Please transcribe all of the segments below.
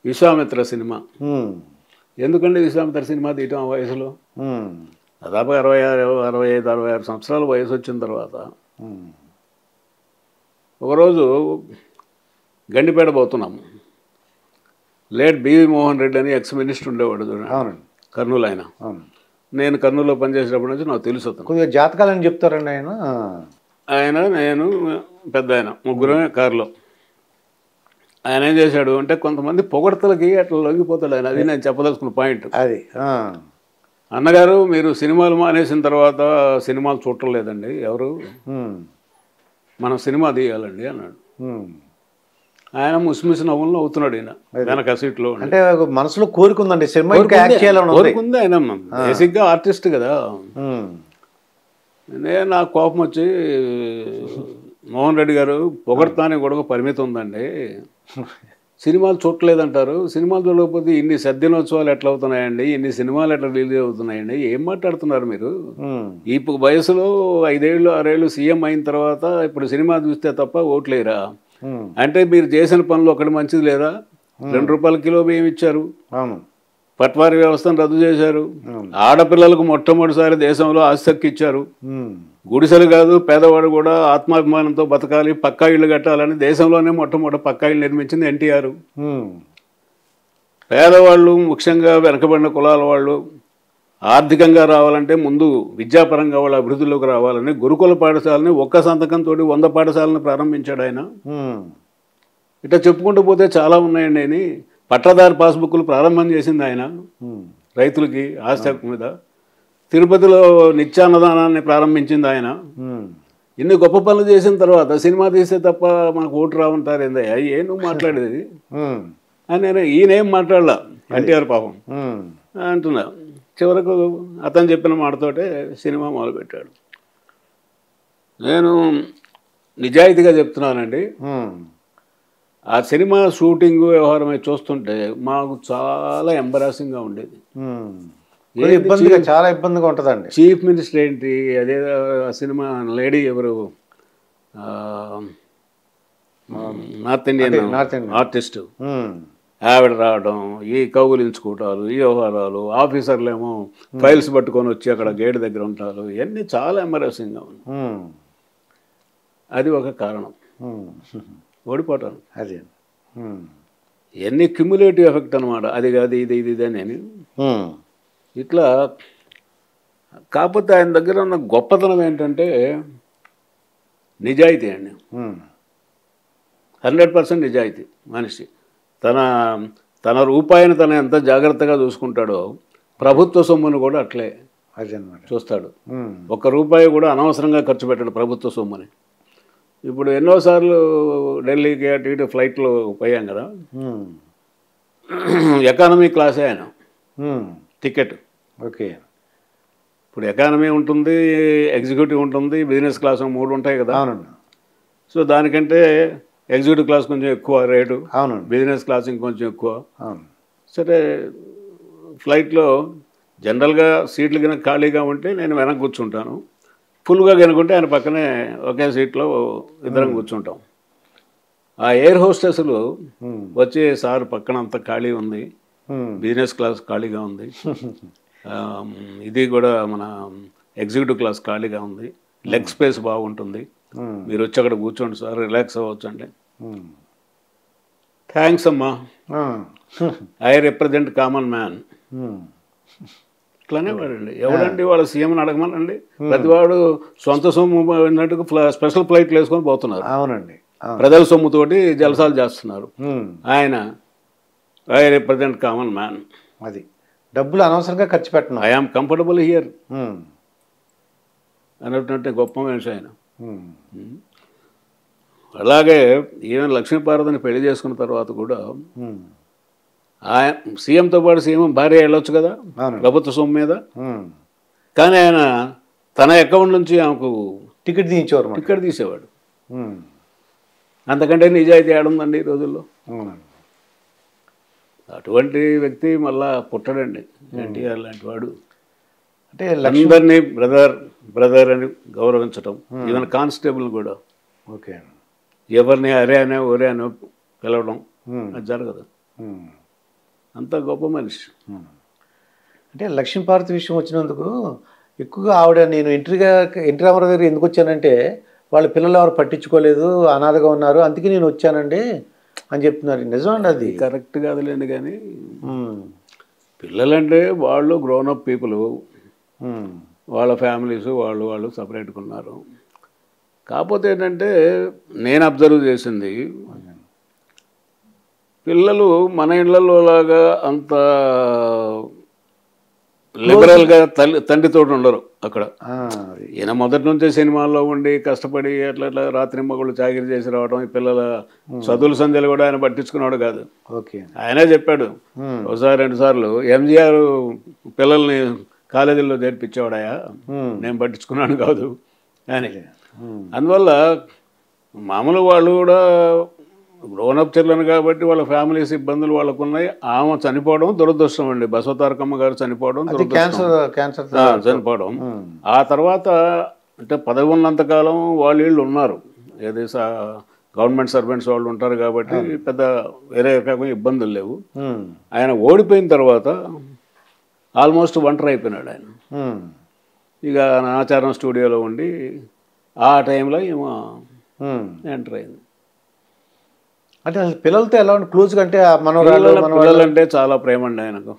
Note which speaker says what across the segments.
Speaker 1: Vishwamitra cinema.
Speaker 2: ఉమ్,
Speaker 1: ఎందుకండి Vishwamitra cinema తీయటం ఆ వయసులో?
Speaker 2: ఉమ్,
Speaker 1: దాదాపు 65 66 సంవత్సరాల వయసు వచ్చిన తర్వాత
Speaker 2: ఉమ్,
Speaker 1: ఒకరోజు గండిపేట పోతున్నాము. లేట్ బివి మోహన్ రెడ్డి అని ఎక్స్ మినిస్టర్ ఉండేవాడు చూడండి,
Speaker 2: అవునండి,
Speaker 1: కర్నూలు ఆయన.
Speaker 2: అవును.
Speaker 1: నేను కర్నూలులో పనిచేసేటప్పటి నుంచి నాకు తెలుసు అతను.
Speaker 2: కొద్దిగా జాతకాలని చెప్తారండి ఆయన.
Speaker 1: ఆయన, నేను, పెద్ద ఆయన ముగ్గురమే కారులో. ఆయన ఏం చేశాడు అంటే కొంతమంది పొగడ్తలకి అట్లా లొంగిపోతాడు ఆయన. అది నేను చెప్పదలుచుకున్న పాయింట్.
Speaker 2: అది
Speaker 1: అన్నగారు మీరు సినిమాలు మానేసిన తర్వాత సినిమాలు చూడటం లేదండి ఎవరు,
Speaker 2: ఉమ్,
Speaker 1: మనం సినిమా తీయాలండి అన్నాడు.
Speaker 2: ఉమ్.
Speaker 1: ఆయన ముసిముసి నవ్వులు నవ్వుతున్నాడు ఈయన వెనక సీట్లో.
Speaker 2: అంటే ఒక మనసులో కోరుకుందండి సినిమా ఇంకా యాక్ట్ చేయాలని ఉంది.
Speaker 1: కోరుకుంది ఆయన, బేసిక్గా ఆర్టిస్ట్ కదా.
Speaker 2: ఉమ్,
Speaker 1: నేను నాకు కోపం వచ్చి, మోహన్ రెడ్డి గారు పొగడతానికి కూడా ఒక పరిమితి ఉందండి, సినిమాలు చూడలేదంటారు, సినిమాలు చూడకపోతే ఇన్ని సద్దినోత్సవాలు ఎట్లా అవుతున్నాయండి, ఇన్ని సినిమాలు ఎట్లా రిలీజ్ అవుతున్నాయండి, ఏం మాట్లాడుతున్నారు మీరు?
Speaker 2: ఉమ్,
Speaker 1: ఈ వయసులో 5 ఏళ్ళు 6 ఏళ్ళు సీఎం అయిన తర్వాత ఇప్పుడు సినిమా చూస్తే తప్ప ఓట్లేరా
Speaker 2: ఉమ్,
Speaker 1: అంటే మీరు చేసిన పనులు ఒకటి మంచిది లేదా? 2 రూపాయల కిలో బియ్యం ఇచ్చారు,
Speaker 2: అవును,
Speaker 1: పట్వారీ వ్యవస్థను రద్దు చేశారు,
Speaker 2: అవును.
Speaker 1: ఆడపిల్లలకు మొట్టమొదటిసారి దేశంలో ఆస్తి ఇచ్చారు,
Speaker 2: ఉమ్,
Speaker 1: గుడిసెలు కాదు పేదవాడు కూడా ఆత్మాభిమానంతో బతకాలి, పక్కా ఇళ్ళు కట్టాలని దేశంలోనే మొట్టమొదటి పక్కా ఇళ్ళు నిర్మించింది ఎన్టీఆర్.
Speaker 2: ఉమ్,
Speaker 1: పేదవాళ్ళు ముఖ్యంగా వెనకబడిన కులాల వాళ్ళు ఆర్థికంగా రావాలంటే ముందు విద్యాపరంగా వాళ్ళ అభివృద్ధిలోకి రావాలని గురుకుల పాఠశాలని ఒక్క సంతకంతో 100 పాఠశాలను ప్రారంభించాడు ఆయన.
Speaker 2: ఉమ్,
Speaker 1: ఇట్లా చెప్పుకుంటూ పోతే చాలా ఉన్నాయండి. అని పట్టాదారు పాస్బుక్లు ప్రారంభం చేసింది ఆయన
Speaker 2: ఉమ్,
Speaker 1: రైతులకి ఆస్తి హక్కు మీద. తిరుపతిలో నిత్యాన్నదానాన్ని ప్రారంభించింది ఆయన.
Speaker 2: ఉమ్.
Speaker 1: ఇన్ని గొప్ప పనులు చేసిన తర్వాత సినిమా తీస్తే తప్ప మనకు ఓటు రావంటారు ఏందయ్యా, ఏ నువ్వు మాట్లాడేది
Speaker 2: ఉమ్,
Speaker 1: అని నేను ఈయనేం మాట్లాడలా, ఎన్టీఆర్ పాపం
Speaker 2: ఉమ్,
Speaker 1: అంటున్నా. చివరకు అతను చెప్పిన మాటతోటే సినిమా మొదలుపెట్టాడు. నేను నిజాయితీగా చెప్తున్నానండి,
Speaker 2: ఉమ్.
Speaker 1: ఆ సినిమా షూటింగ్ వ్యవహారం చూస్తుంటే మాకు చాలా ఎంబరాసింగ్గా ఉండేది.
Speaker 2: ఉమ్. ఇబ్బందిగా, చాలా ఇబ్బందిగా ఉంటుందండి.
Speaker 1: చీఫ్ మినిస్టర్ ఏంటి, అదే ఆ సినిమా లేడీ ఎవరు, నార్త్ ఇండియన్ ఆర్టిస్ట్,
Speaker 2: ఉమ్,
Speaker 1: ఆవిడ రావడం, ఈ కౌగులించుకోవటాలు, ఈ వ్యవహారాలు, ఆఫీసర్లు ఏమో ఫైల్స్ పట్టుకొని వచ్చి అక్కడ గేట్ దగ్గర ఉంటారు, ఇవన్నీ చాలా ఎంబరాసింగ్గా ఉంది.
Speaker 2: ఉమ్,
Speaker 1: అది ఒక కారణం
Speaker 2: ఉమ్.
Speaker 1: ఓడిపోవటాను.
Speaker 2: అదే. ఉమ్,
Speaker 1: ఎన్ని క్యుములేటివ్ ఎఫెక్ట్ అనమాట. అది కాదు ఇది ఇది ఇది అని
Speaker 2: ఉమ్,
Speaker 1: ఇట్లా. కాకపోతే ఆయన దగ్గర ఉన్న గొప్పతనం ఏంటంటే నిజాయితీ అండి.
Speaker 2: ఉమ్,
Speaker 1: 100% నిజాయితీ మనిషి. తన రూపాయిని తను ఎంత జాగ్రత్తగా చూసుకుంటాడో ప్రభుత్వ సొమ్మును కూడా అట్లే
Speaker 2: అదే అన్నమాట.
Speaker 1: చూస్తాడు.
Speaker 2: ఉమ్,
Speaker 1: 1 రూపాయి కూడా అనవసరంగా ఖర్చు పెట్టాడు ప్రభుత్వ సొమ్ముని. ఇప్పుడు ఎన్నోసార్లు ఢిల్లీకి అటు ఇటు ఫ్లైట్లో పోయాం కదా,
Speaker 2: ఉమ్,
Speaker 1: ఎకానమీ క్లాసే ఆయన
Speaker 2: ఉమ్.
Speaker 1: టికెట్.
Speaker 2: ఓకే.
Speaker 1: ఇప్పుడు ఎకానమీ ఉంటుంది, ఎగ్జిక్యూటివ్ ఉంటుంది, బిజినెస్ క్లాస్ 3 ఉంటాయి కదా.
Speaker 2: అవునండి.
Speaker 1: సో దానికంటే ఎగ్జిక్యూటివ్ క్లాస్ కొంచెం ఎక్కువ రేటు,
Speaker 2: అవునండి.
Speaker 1: బిజినెస్ క్లాస్ ఇంకొంచెం ఎక్కువ.
Speaker 2: అవును.
Speaker 1: సరే ఫ్లైట్లో జనరల్గా సీట్లు కనుక ఖాళీగా ఉంటే నేను వెనక కూర్చుంటాను, ఫుల్గా కనుకుంటే ఆయన పక్కనే ఒకే సీట్లో ఇద్దరం కూర్చుంటాం. ఆ ఎయిర్ హోస్టెస్లు వచ్చి, సార్ పక్కన అంత ఖాళీ ఉంది, బిజినెస్ క్లాస్ ఖాళీగా ఉంది, ఇది కూడా మన ఎగ్జిక్యూటివ్ క్లాస్ ఖాళీగా ఉంది, లెగ్ స్పేస్ బాగుంటుంది, మీరు వచ్చి అక్కడ కూర్చోండి సార్, రిలాక్స్ అవ్వచ్చు అంటే, థ్యాంక్స్ అమ్మా, ఐ రిప్రజెంట్ కామన్ మ్యాన్. ఇట్లానే వాడండి. ఎవడండి వాళ్ళ సీఎంని అడగమనండి, ప్రతివాడు సొంత సొమ్ము అన్నట్టుగా స్పెషల్ ఫ్లైట్లు వేసుకొని పోతున్నారు.
Speaker 2: అవునండి.
Speaker 1: ప్రజల సొమ్ముతోటి జలసాలు చేస్తున్నారు. ఆయన ఐ రిప్రజెంట్ కామన్ మ్యాన్,
Speaker 2: అది డబ్బులు అనవసరంగా ఖర్చు పెట్టను,
Speaker 1: ఐఆమ్ కంఫర్టబుల్ హియర్ అన్నట్టు గొప్ప మనిషి ఆయన. అలాగే ఈవెన్ లక్ష్మీపార్వతిని పెళ్లి చేసుకున్న తర్వాత కూడా ఆయన సీఎంతో పాటు సీఎం భార్య వెళ్ళొచ్చు కదా ప్రభుత్వ సొమ్ము మీద, కానీ ఆయన తన అకౌంట్ నుంచి ఆమెకు
Speaker 2: టికెట్
Speaker 1: తీసేవాడు. అంతకంటే నిజాయితీ ఏడుందండి ఈ రోజుల్లో. అటువంటి వ్యక్తి మళ్ళా పుట్టడండి ఎన్టీఆర్ లాంటి వాడు.
Speaker 2: అంటే
Speaker 1: అందరినీ బ్రదర్ అని గౌరవించటం, ఈవెన్ కానిస్టేబుల్ కూడా
Speaker 2: ఓకే
Speaker 1: ఎవరిని అరే అనే ఒరే అని పిలవడం అది జరగదు. అంత గొప్ప మనిషి.
Speaker 2: అంటే లక్ష్మీపార్వతి విషయం వచ్చినందుకు ఎక్కువగా ఆవిడ నేను ఎన్టీ రామారావు గారు ఎందుకు వచ్చానంటే వాళ్ళ పిల్లలు ఎవరు పట్టించుకోలేదు, అనాథగా ఉన్నారు, అందుకే నేను వచ్చానండి అని చెప్తున్నారు. నిజమండి అది?
Speaker 1: కరెక్ట్ కాదులేండి, కానీ
Speaker 2: ఉమ్,
Speaker 1: పిల్లలంటే వాళ్ళు గ్రోనప్ పీపుల్,
Speaker 2: ఉమ్,
Speaker 1: వాళ్ళ ఫ్యామిలీస్ వాళ్ళు సపరేట్గా ఉన్నారు. కాకపోతే ఏంటంటే నేను అబ్జర్వ్ చేసింది, పిల్లలు మన ఇళ్లలో లాగా అంత లిబరల్గా తండ్రితో ఉండరు అక్కడ.
Speaker 2: అది.
Speaker 1: ఈయన మొదటి నుంచే సినిమాల్లో ఉండి కష్టపడి అట్లా రాత్రి మగళ్ళు చాకిరి చేసి రావడం, ఈ పిల్లల చదువుల సంధ్యలు కూడా ఆయన పట్టించుకున్నాడు కాదు.
Speaker 2: ఓకే.
Speaker 1: ఆయనే చెప్పాడు ఒకసారి 2 సార్లు, ఎంజీఆర్ పిల్లల్ని కాలేజీల్లో చేర్పించేవాడాయా, నేను పట్టించుకున్నాను కాదు అని. అందువల్ల మామూలు వాళ్ళు కూడా గ్రోనప్ చిల్డ్రన్ కాబట్టి వాళ్ళ ఫ్యామిలీస్ ఇబ్బందులు వాళ్ళకు ఉన్నాయి. ఆమె చనిపోవడం దురదృష్టం అండి. బసవతారకమ్మ గారు చనిపోవడం
Speaker 2: క్యాన్సర్
Speaker 1: చనిపోవడం. ఆ తర్వాత అంటే పదవి ఉన్నంతకాలం వీళ్ళు ఉన్నారు, ఏది గవర్నమెంట్ సర్వెంట్స్ వాళ్ళు ఉంటారు కాబట్టి పెద్ద వేరే రకమైన ఇబ్బందులు లేవు. ఆయన ఓడిపోయిన తర్వాత ఆల్మోస్ట్ ఒంటరి అయిపోయినాడు ఆయన. ఇక ఆచారం స్టూడియోలో ఉండి ఆ టైంలో ఏమో ఎంటర్ అయింది.
Speaker 2: అంటే అసలు పిల్లలతో ఎలా ఉండి క్లోజ్గా, అంటే
Speaker 1: పిల్లలంటే చాలా ప్రేమ అండి ఆయనకు.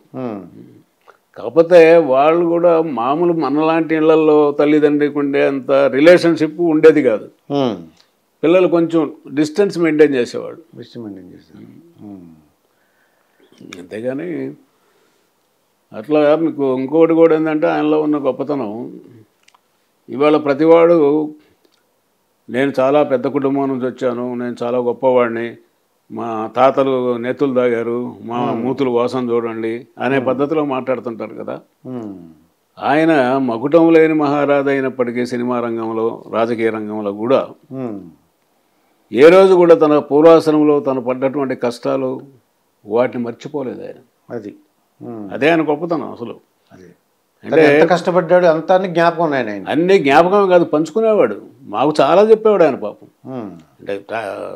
Speaker 1: కాకపోతే వాళ్ళు కూడా మామూలు మనలాంటి ఇళ్లలో తల్లిదండ్రికి ఉండే అంత రిలేషన్షిప్ ఉండేది కాదు. పిల్లలు కొంచెం డిస్టెన్స్ మెయింటైన్ చేసేవాడు. అంతేగాని అట్లా మీకు ఇంకోటి కూడా ఏంటంటే ఆయనలో ఉన్న గొప్పతనం, ఇవాళ ప్రతివాడు నేను చాలా పెద్ద కుటుంబం నుంచి వచ్చాను, నేను చాలా గొప్పవాడిని, మా తాతలు నెత్తులు తాగారు, మా మూతులు వాసన చూడండి అనే పద్ధతిలో మాట్లాడుతుంటారు కదా. ఆయన మకుటం లేని మహారాజు అయినప్పటికీ సినిమా రంగంలో, రాజకీయ రంగంలో కూడా ఏ రోజు కూడా తన పూర్వాసనంలో తను పడ్డటువంటి కష్టాలు వాటిని మర్చిపోలేదు ఆయన. అదే ఆయన గొప్పతనం అసలు.
Speaker 2: అంటే ఎంత కష్టపడ్డాడు అంతా జ్ఞాపకం ఉన్నాయి ఆయన.
Speaker 1: అన్ని జ్ఞాపకం కాదు, పంచుకునేవాడు. మాకు చాలా చెప్పేవాడు ఆయన పాపం. అంటే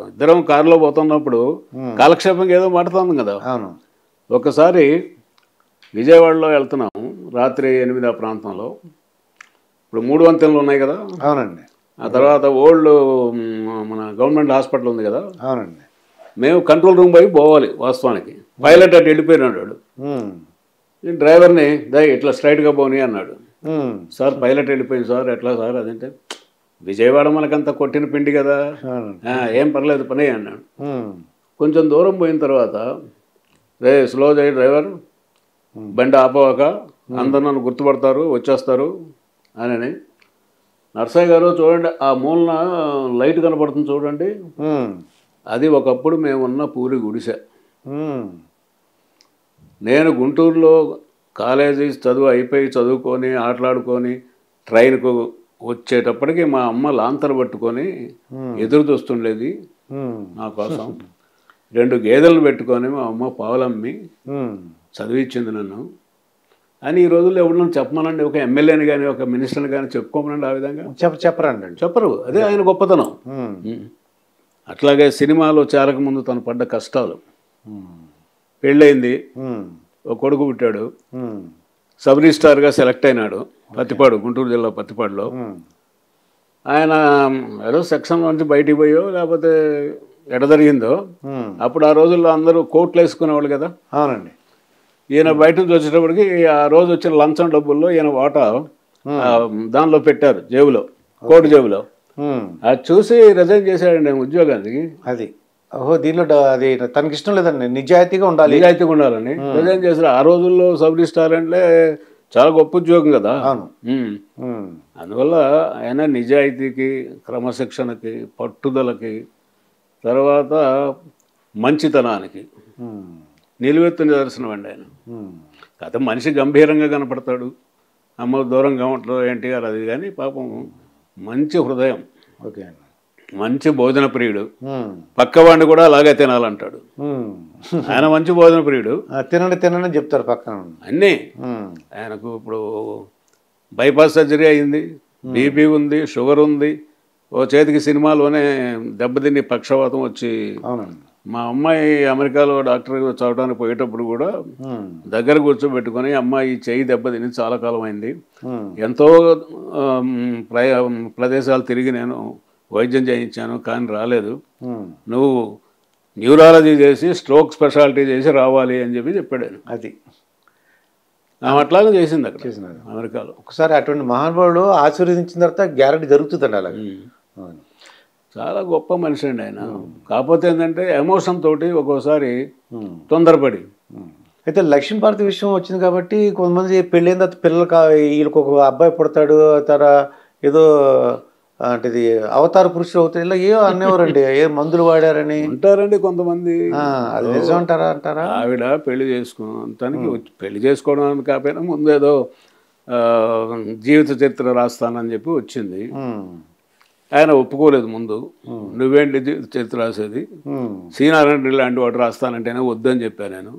Speaker 1: ఇద్దరం కారులో పోతున్నప్పుడు కాలక్షేపంగా ఏదో మాట్లాడుతాం కదా. ఒకసారి విజయవాడలో వెళ్తున్నాము, రాత్రి 8 ఆ ప్రాంతంలో. ఇప్పుడు 3 వంతెనలు ఉన్నాయి కదా.
Speaker 2: అవునండి.
Speaker 1: ఆ తర్వాత ఓల్డ్ మన గవర్నమెంట్ హాస్పిటల్ ఉంది కదా.
Speaker 2: అవునండి.
Speaker 1: మేము కంట్రోల్ రూమ్ పోయి పోవాలి. వాస్తవానికి పైలట్ అటు వెళ్ళిపోయినాడు వాడు. డ్రైవర్ని ఇట్లా స్ట్రైట్గా పోనీ అన్నాడు. సార్ పైలట్ వెళ్ళిపోయింది సార్, ఎట్లా సార్ అదంటే, విజయవాడ మనకంతా కొట్టిన పిండి కదా, ఏం పర్లేదు పని అన్నాడు. కొంచెం దూరం పోయిన తర్వాత, రే స్లో చేయి డ్రైవర్, బండి ఆపవాక, అందరూ నన్ను గుర్తుపడతారు వచ్చేస్తారు అని. నర్సయ్య గారు చూడండి, ఆ మూలన లైట్ కనపడుతుంది చూడండి, అది ఒకప్పుడు మేమున్న పూరి గుడిసె. నేను గుంటూరులో కాలేజీ చదువు అయిపోయి చదువుకొని ఆటలాడుకొని ట్రైన్కు వచ్చేటప్పటికి మా అమ్మ లాంతరు పట్టుకొని ఎదురు చూస్తుండేది నా కోసం. 2 గేదెలను పెట్టుకొని మా అమ్మ పావులమ్మి చదివించింది నన్ను అని. ఈ రోజుల్లో ఎవరు చెప్పమనండి, ఒక ఎమ్మెల్యేని కానీ ఒక మినిస్టర్ని కానీ చెప్పుకోమనండి. ఆ విధంగా చెప్పరు. అదే ఆయన గొప్పతనం. అట్లాగే సినిమాలో చేరకముందు తను పడ్డ కష్టాలు, పెళ్ళయింది, ఒక కొడుకు పుట్టాడు, సబ్ రిజిస్ట్రార్గా సెలెక్ట్ అయినాడు పత్తిపాడు, గుంటూరు జిల్లా పత్తిపాడులో. ఆయన ఏదో సెక్షన్ నుంచి బయటికి పోయో లేకపోతే ఎడ జరిగిందో, అప్పుడు ఆ రోజుల్లో అందరూ కోట్లు వేసుకునేవాళ్ళు కదా.
Speaker 2: అవునండి.
Speaker 1: ఈయన బయట నుంచి వచ్చేటప్పటికి ఆ రోజు వచ్చిన లంచం డబ్బుల్లో ఈయన వాటా దానిలో పెట్టారు, జేబులో, కోటు జేబులో. అది చూసి రిజైన్ చేశాడండి ఉద్యోగానికి.
Speaker 2: అది దీనిలో అది తనకి ఇష్టం లేదండి, నిజాయితీగా ఉండాలని
Speaker 1: రిజైన్ చేశారు. ఆ రోజుల్లో సబ్ రిజిస్ట్రార్ అంటే చాలా గొప్ప ఉద్యోగం కదా. అందువల్ల ఆయన నిజాయితీకి, క్రమశిక్షణకి, పట్టుదలకి, తర్వాత మంచితనానికి నిలువెత్తు నిదర్శనం అండి ఆయన. కాకపోతే మనిషి గంభీరంగా కనపడతాడు, అమ్మ దూరంగా ఉంటాడు ఎన్టీఆర్ అది, కానీ పాపం మంచి హృదయం, మంచి భోజన ప్రియుడు. పక్కవాడిని కూడా అలాగే తినాలంటాడు ఆయన. మంచి భోజన ప్రియుడు,
Speaker 2: తినండి చెప్తారు పక్కన
Speaker 1: అన్నీ. ఆయనకు ఇప్పుడు బైపాస్ సర్జరీ అయింది, బీపీ ఉంది, షుగర్ ఉంది, ఓ చేతికి సినిమాలోనే దెబ్బతిని పక్షవాతం వచ్చి
Speaker 2: అవునండి.
Speaker 1: మా అమ్మాయి అమెరికాలో డాక్టర్ చదవడానికి పోయేటప్పుడు కూడా
Speaker 2: ఉమ్,
Speaker 1: దగ్గర కూర్చోబెట్టుకొని అమ్మాయి ఈ చెయ్యి దెబ్బతిని చాలా కాలం అయింది,
Speaker 2: ఉమ్,
Speaker 1: ఎంతో ప్రదేశాలు తిరిగి నేను వైద్యం చేయించాను కానీ రాలేదు,
Speaker 2: ఉమ్.
Speaker 1: నువ్వు న్యూరాలజీ చేసి స్ట్రోక్ స్పెషాలిటీ చేసి రావాలి అని చెప్పాడు ఆయన.
Speaker 2: అది
Speaker 1: ఆమె అట్లాగే చేసింది అక్కడ
Speaker 2: చేసినారు.
Speaker 1: అమెరికాలో.
Speaker 2: ఒకసారి అటువంటి మహానుభావుడు ఆశీర్వదించిన తర్వాత గ్యారెంటీ జరుగుతుందండి అలాగే. అవును.
Speaker 1: చాలా గొప్ప మనిషి అండి ఆయన. కాకపోతే ఏంటంటే ఎమోషన్ తోటి ఒక్కోసారి
Speaker 2: ఉమ్,
Speaker 1: తొందరపడి.
Speaker 2: ఉమ్. అయితే లక్ష్మీపార్వతి విషయం వచ్చింది కాబట్టి కొంతమంది పెళ్ళైన తర్వాత పిల్లలు వీళ్ళకి ఒక అబ్బాయి పుడతాడు, ఏదో అంటే ఇది అవతార పురుషుడు అవుతాడు, ఇలా ఏవో అనేవారండి, ఏ మందులు వాడారని.
Speaker 1: ఉంటారండి కొంతమంది.
Speaker 2: అది నిజం అంటారా?
Speaker 1: ఆవిడ పెళ్లి తనకి పెళ్లి చేసుకోవడం కాకపోయినా ముందు ఏదో జీవిత చరిత్ర రాస్తానని చెప్పి వచ్చింది. ఆయన ఒప్పుకోలేదు ముందు. నువ్వేంటి జీవిత చరిత్ర రాసేది, సీనారాయణ లాంటి వాడు రాస్తానంటేనే వద్దని చెప్పాను నేను.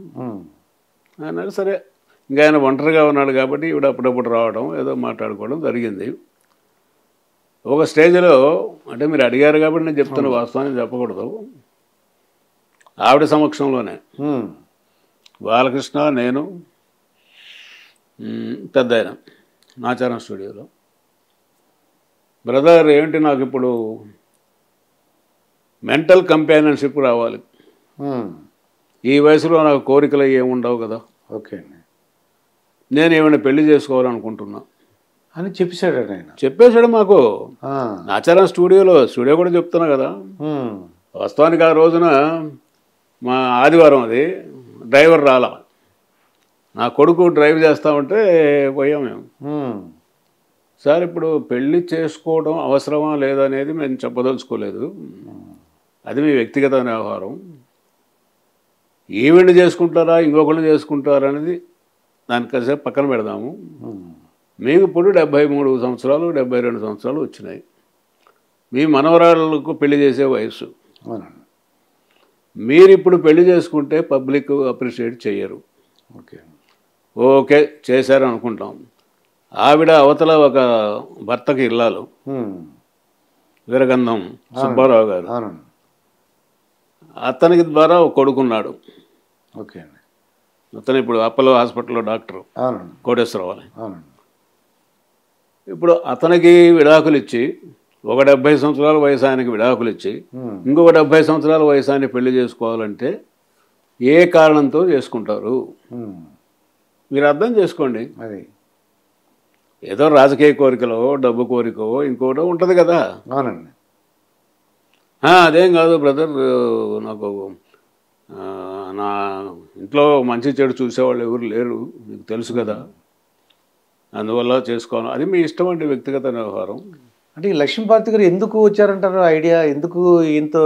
Speaker 1: ఆయన సరే, ఇంకా ఆయన ఒంటరిగా ఉన్నాడు కాబట్టి ఈవిడ అప్పుడప్పుడు రావడం ఏదో మాట్లాడుకోవడం జరిగింది. ఒక స్టేజ్లో, అంటే మీరు అడిగారు కాబట్టి నేను చెప్తున్న వాస్తవాన్ని చెప్పకూడదు, ఆవిడ సమక్షంలోనే బాలకృష్ణ, నేను, పెద్ద ఆయన నాచారం స్టూడియోలో, బ్రదర్ ఏంటి నాకు ఇప్పుడు మెంటల్ కంపానియన్షిప్ రావాలి, ఈ వయసులో నాకు కోరికలు ఏముండవు కదా,
Speaker 2: ఓకే అండి,
Speaker 1: నేను ఏమైనా పెళ్లి చేసుకోవాలనుకుంటున్నా
Speaker 2: అని చెప్పేశాడు ఆయన.
Speaker 1: చెప్పేశాడు మాకు నాచారం స్టూడియో కూడా చెప్తున్నా కదా. వాస్తవానికి ఆ రోజున మా ఆదివారం అది, డ్రైవర్ రాలా, నా కొడుకు డ్రైవ్ చేస్తా ఉంటే పోయాం మేము. సార్ ఇప్పుడు పెళ్లి చేసుకోవడం అవసరమా లేదా అనేది మేము చెప్పదలుచుకోలేదు, అది మీ వ్యక్తిగత వ్యవహారం, ఈవెంట్ చేసుకుంటారా ఇంకొకళ్ళు చేసుకుంటారా అనేది దాని కాసేపు పక్కన పెడదాము. మీకు ఇప్పుడు 73 సంవత్సరాలు 72 సంవత్సరాలు వచ్చినాయి, మీ మనవరాళ్ళకు పెళ్లి చేసే వయసు, మీరు ఇప్పుడు పెళ్లి చేసుకుంటే పబ్లిక్ అప్రిషియేట్ చెయ్యరు. ఓకే చేశారు అనుకుంటాం. ఆవిడ అవతల ఒక భర్తకి ఇల్లాలు, వీరగంధం సుబ్బారావు గారు, అతనికి ద్వారా ఒక కొడుకున్నాడు.
Speaker 2: ఓకే అండి,
Speaker 1: అతను ఇప్పుడు అప్పలో హాస్పిటల్లో డాక్టర్ కోటేశ్వరరావు అని. ఇప్పుడు అతనికి విడాకులు ఇచ్చి, ఒక 70 సంవత్సరాల వయసు ఆయనకి విడాకులు ఇచ్చి, ఇంకొక 70 సంవత్సరాల వయసు ఆయన పెళ్లి చేసుకోవాలంటే ఏ కారణంతో చేసుకుంటారు మీరు అర్థం చేసుకోండి.
Speaker 2: అది
Speaker 1: ఏదో రాజకీయ కోరికలో, డబ్బు కోరికో, ఇంకోటో ఉంటుంది కదా.
Speaker 2: అవునండి.
Speaker 1: అదేం కాదు బ్రదర్, నాకు నా ఇంట్లో మంచి చెడు చూసేవాళ్ళు ఎవరు లేరు, మీకు తెలుసు కదా, అందువల్ల చేసుకోను, అది మీ ఇష్టం అండి, వ్యక్తిగత వ్యవహారం.
Speaker 2: అంటే ఈ లక్ష్మీపార్వతి గారు ఎందుకు వచ్చారంటారు ఐడియా, ఎందుకు ఇంత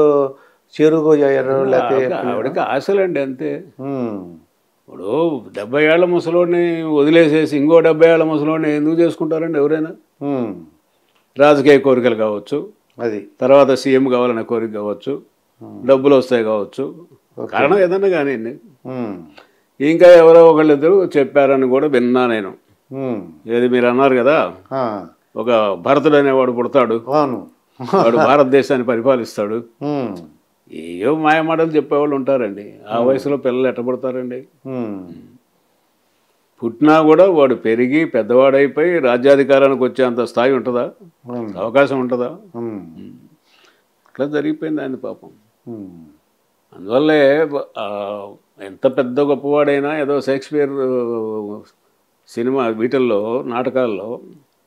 Speaker 2: చేరుగా అయ్యారు? లేకపోతే
Speaker 1: ఆవిడకి ఆశలండి అంతే. ఇప్పుడు 70 ఏళ్ల ముసలోడిని వదిలేసేసి ఇంకో 70 ఏళ్ల ముసలోడిని ఎందుకు చేసుకుంటారండి ఎవరైనా? రాజకీయ కోరికలు కావచ్చు,
Speaker 2: అది
Speaker 1: తర్వాత సీఎం కావాలనే కోరిక కావచ్చు, డబ్బులు వస్తాయి కావచ్చు, కారణం ఏదన్నా కానీ. ఇంకా ఎవరో ఒకళ్ళిద్దరు చెప్పారని కూడా విన్నా నేను. ఏది మీరు అన్నారు కదా, ఒక భరతుడు అనేవాడు పుడతాడు, వాడు భారతదేశాన్ని పరిపాలిస్తాడు, ఏవో మాయమాటలు చెప్పేవాళ్ళు ఉంటారండి. ఆ వయసులో పిల్లలు ఎట్ట పుడతారండి? పుట్టినా కూడా వాడు పెరిగి పెద్దవాడైపోయి రాజ్యాధికారానికి వచ్చేంత స్థాయి ఉంటుందా? అవకాశం ఉంటుందా? అట్లా జరిగిపోయింది ఆయన పాపం. అందువల్లే ఎంత పెద్ద గొప్పవాడైనా ఏదో షేక్స్పియర్ సినిమా వీటిల్లో నాటకాల్లో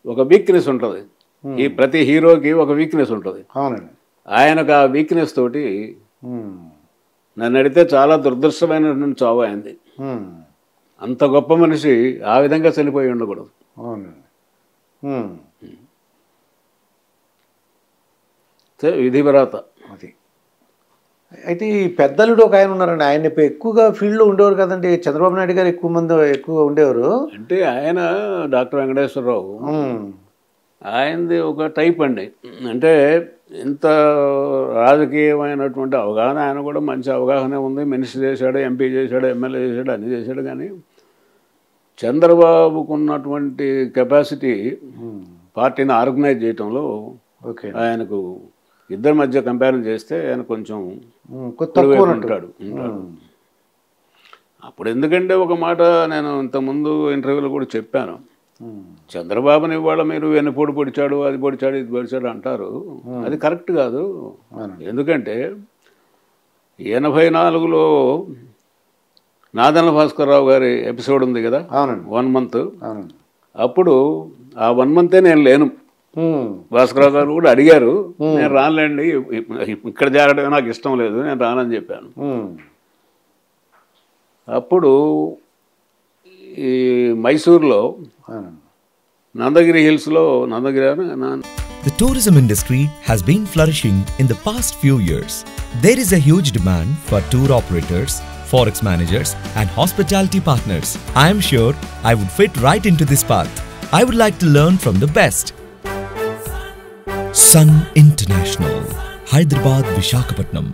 Speaker 1: ఒక వీక్నెస్ ఉంటుంది, ఈ ప్రతి హీరోకి ఒక వీక్నెస్ ఉంటుంది. ఆయనకు ఆ వీక్నెస్ తోటి నన్ను అడిగితే చాలా దురదృష్టమైనటువంటి చావు అయింది. అంత గొప్ప మనిషి ఆ విధంగా చనిపోయి ఉండకూడదు. విధివ్రాత
Speaker 2: అది. అయితే ఈ పెద్దలుడు ఒక ఆయన ఉన్నారండి, ఆయన ఎక్కువగా ఫీల్డ్లో ఉండేవారు కదండి. చంద్రబాబు నాయుడు గారు ఎక్కువగా ఉండేవారు.
Speaker 1: అంటే ఆయన డాక్టర్ వెంకటేశ్వరరావు, ఆయనది ఒక టైప్ అండి. అంటే ఇంత రాజకీయమైనటువంటి అవగాహన, ఆయన కూడా మంచి అవగాహన ఉంది, మినిస్టర్ చేశాడు, ఎంపీ చేశాడు, ఎమ్మెల్యే చేశాడు, అన్నీ చేశాడు. కానీ చంద్రబాబుకు ఉన్నటువంటి కెపాసిటీ పార్టీని ఆర్గనైజ్ చేయటంలో
Speaker 2: ఓకే.
Speaker 1: ఆయనకు ఇద్దరి మధ్య కంపారిజన్ చేస్తే ఆయన కొంచెం
Speaker 2: తక్కువ
Speaker 1: ఉంటాడు. అప్పుడు ఎందుకంటే ఒక మాట నేను ఇంతకుముందు ఇంటర్వ్యూలో కూడా చెప్పాను, చంద్రబాబుని ఇవాళ మీరు వెన్నుపోటు పొడిచాడు, అది పొడిచాడు, ఇది పొడిచాడు అంటారు, అది కరెక్ట్ కాదు. ఎందుకంటే 84లో నాదెండ్ల భాస్కర్రావు గారి ఎపిసోడ్ ఉంది కదా, 1 month. అప్పుడు ఆ 1 month నేను లేను. భాస్కర్రావు గారు కూడా అడిగారు, నేను రానులేండి, ఇక్కడ చేరడమే నాకు ఇష్టం లేదు, నేను రానని చెప్పాను. అప్పుడు ఈ మైసూర్లో నందగిరి హిల్స్లో
Speaker 3: The tourism industry has been flourishing in the past few years. There is a huge demand for tour operators, forex managers and hospitality partners. I am sure I would fit right into this path. I would like to learn from the best. Sun International, Hyderabad, Visakhapatnam.